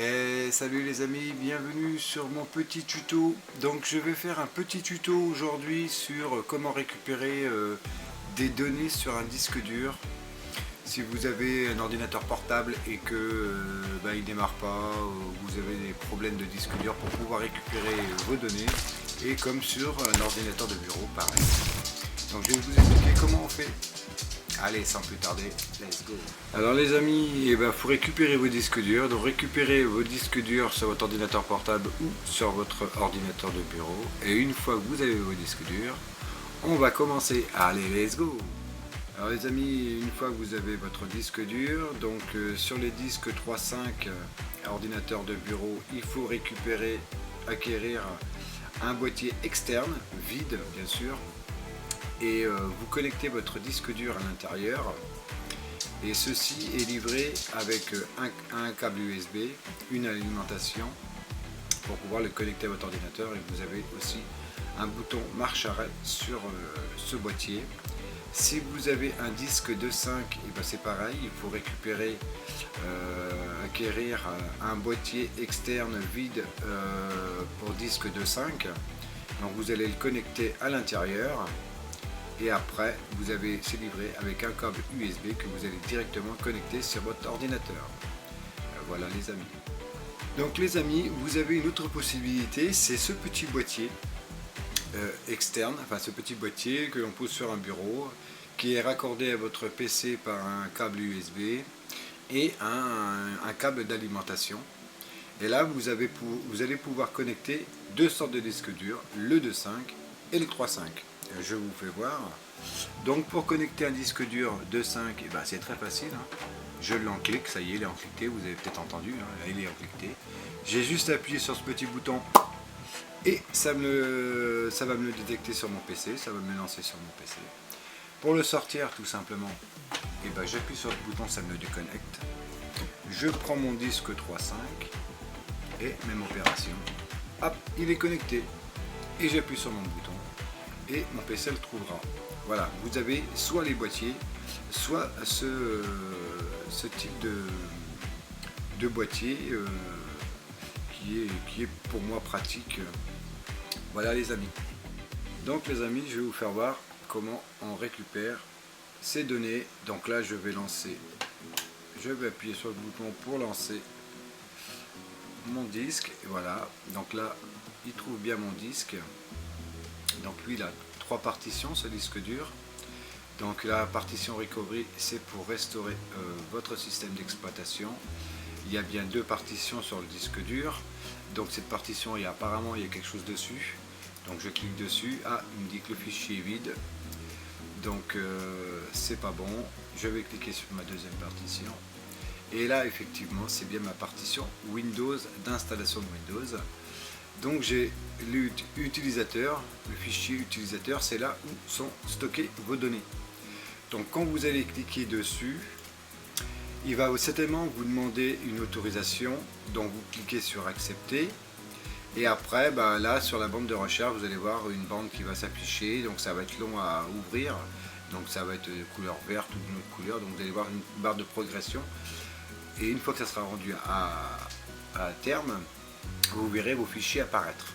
Et salut les amis, bienvenue sur mon petit tuto. Donc je vais faire un petit tuto aujourd'hui sur comment récupérer des données sur un disque dur. Si vous avez un ordinateur portable et que il ne démarre pas, ou vous avez des problèmes de disque dur pour pouvoir récupérer vos données, et comme sur un ordinateur de bureau, pareil. Donc je vais vous expliquer comment on fait. Allez, sans plus tarder, let's go. Alors les amis, faut récupérer vos disques durs. Donc récupérez vos disques durs sur votre ordinateur portable ou sur votre ordinateur de bureau. Et une fois que vous avez vos disques durs, on va commencer. Allez, let's go. Alors les amis, une fois que vous avez votre disque dur, donc sur les disques 3.5 ordinateur de bureau, il faut acquérir un boîtier externe, vide bien sûr, et vous connectez votre disque dur à l'intérieur, et ceci est livré avec un câble USB, une alimentation pour pouvoir le connecter à votre ordinateur, et vous avez aussi un bouton marche-arrêt sur ce boîtier. Si vous avez un disque 2.5, c'est pareil, il faut acquérir un boîtier externe vide pour disque 2.5. Donc vous allez le connecter à l'intérieur, et après c'est livré avec un câble USB que vous allez directement connecter sur votre ordinateur. Voilà les amis. Donc les amis, vous avez une autre possibilité, c'est ce petit boîtier externe, ce petit boîtier que l'on pose sur un bureau, qui est raccordé à votre PC par un câble USB et un câble d'alimentation. Et là vous allez pouvoir connecter deux sortes de disques durs, le 2.5 et le 3.5. Je vous fais voir. Donc pour connecter un disque dur 2.5, c'est très facile, hein. Je l'enclique, ça y est, il est encliqué, vous avez peut-être entendu, hein, il est encliqué. J'ai juste appuyé sur ce petit bouton et ça va me le détecter sur mon PC, ça va me le lancer sur mon PC. Pour le sortir, tout simplement, j'appuie sur le bouton, ça me le déconnecte. Je prends mon disque 3.5 et même opération. Hop, il est connecté. Et j'appuie sur mon bouton et mon PC le trouvera. Voilà, vous avez soit les boîtiers, soit ce type de boîtier qui est pour moi pratique. Voilà les amis. Donc les amis, je vais vous faire voir comment on récupère ces données. Donc là je vais appuyer sur le bouton pour lancer mon disque, et voilà. Donc là il trouve bien mon disque. Donc lui il a trois partitions, ce disque dur. Donc la partition recovery, c'est pour restaurer votre système d'exploitation. Il y a bien deux partitions sur le disque dur. Donc cette partition, apparemment il y a quelque chose dessus. Donc je clique dessus, il me dit que le fichier est vide, donc c'est pas bon. Je vais cliquer sur ma deuxième partition, et là effectivement c'est bien ma partition Windows, d'installation de Windows. Donc j'ai l'utilisateur, le fichier utilisateur, c'est là où sont stockées vos données. Donc quand vous allez cliquer dessus, il va certainement vous demander une autorisation, donc vous cliquez sur accepter. Et après, là sur la bande de recherche, vous allez voir une bande qui va s'afficher, donc ça va être long à ouvrir, donc ça va être de couleur verte ou d'une autre couleur, donc vous allez voir une barre de progression, et une fois que ça sera rendu à terme, vous verrez vos fichiers apparaître.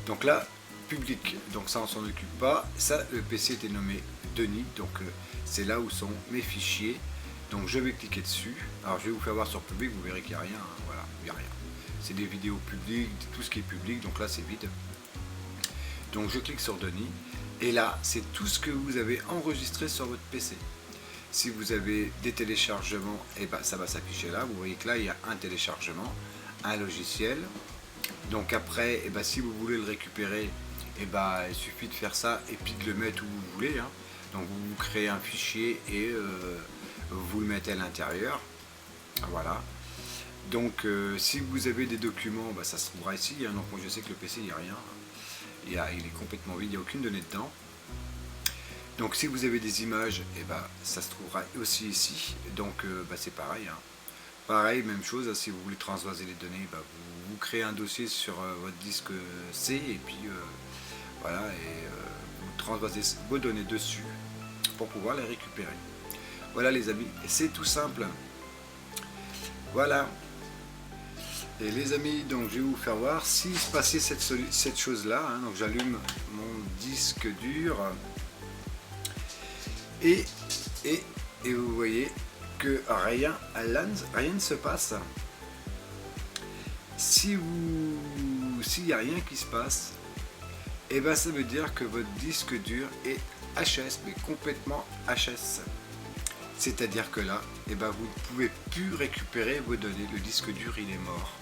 Donc là, public, donc ça on s'en occupe pas, ça le PC était nommé Denis, donc c'est là où sont mes fichiers, donc je vais cliquer dessus. Alors je vais vous faire voir sur public, vous verrez qu'il n'y a rien, hein. Voilà, il n'y a rien. C'est des vidéos publiques, tout ce qui est public, donc là c'est vide. Donc je clique sur Denis, et là c'est tout ce que vous avez enregistré sur votre PC. Si vous avez des téléchargements, ça va s'afficher là. Vous voyez que là il y a un téléchargement, un logiciel. Donc après, si vous voulez le récupérer, il suffit de faire ça et puis de le mettre où vous voulez, hein. Donc vous créez un fichier et vous le mettez à l'intérieur. Voilà. Donc si vous avez des documents, ça se trouvera ici, hein. Donc moi je sais que le PC il n'y a rien, il est complètement vide, il n'y a aucune donnée dedans. Donc si vous avez des images, ça se trouvera aussi ici. Donc c'est pareil, hein. Pareil, même chose, si vous voulez transvaser les données, vous créez un dossier sur votre disque C, et puis voilà, et vous transvasez vos données dessus pour pouvoir les récupérer. Voilà les amis, c'est tout simple. Voilà. Et les amis, donc je vais vous faire voir s'il se passait cette chose là, hein. Donc j'allume mon disque dur et vous voyez que rien ne se passe. S'il n'y a rien qui se passe, et ben ça veut dire que votre disque dur est HS, mais complètement HS. C'est-à-dire que là, et ben vous ne pouvez plus récupérer vos données, le disque dur il est mort.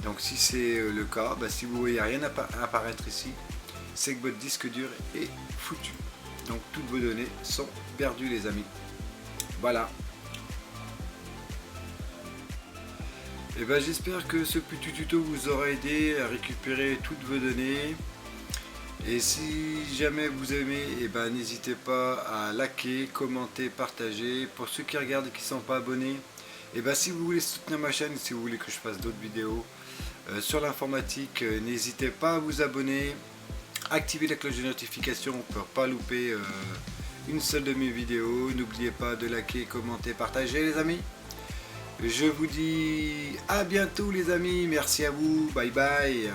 Donc si c'est le cas, ben, si vous voyez rien apparaître ici, c'est que votre disque dur est foutu. Donc toutes vos données sont perdues les amis. Voilà. Et ben j'espère que ce petit tuto vous aura aidé à récupérer toutes vos données. Et si jamais vous aimez, et ben n'hésitez pas à liker, commenter, partager. Pour ceux qui regardent et qui ne sont pas abonnés, et ben si vous voulez soutenir ma chaîne, si vous voulez que je fasse d'autres vidéos sur l'informatique, n'hésitez pas à vous abonner, activer la cloche de notification pour ne pas louper une seule de mes vidéos. N'oubliez pas de liker, commenter, partager les amis. Je vous dis à bientôt les amis, merci à vous, bye bye.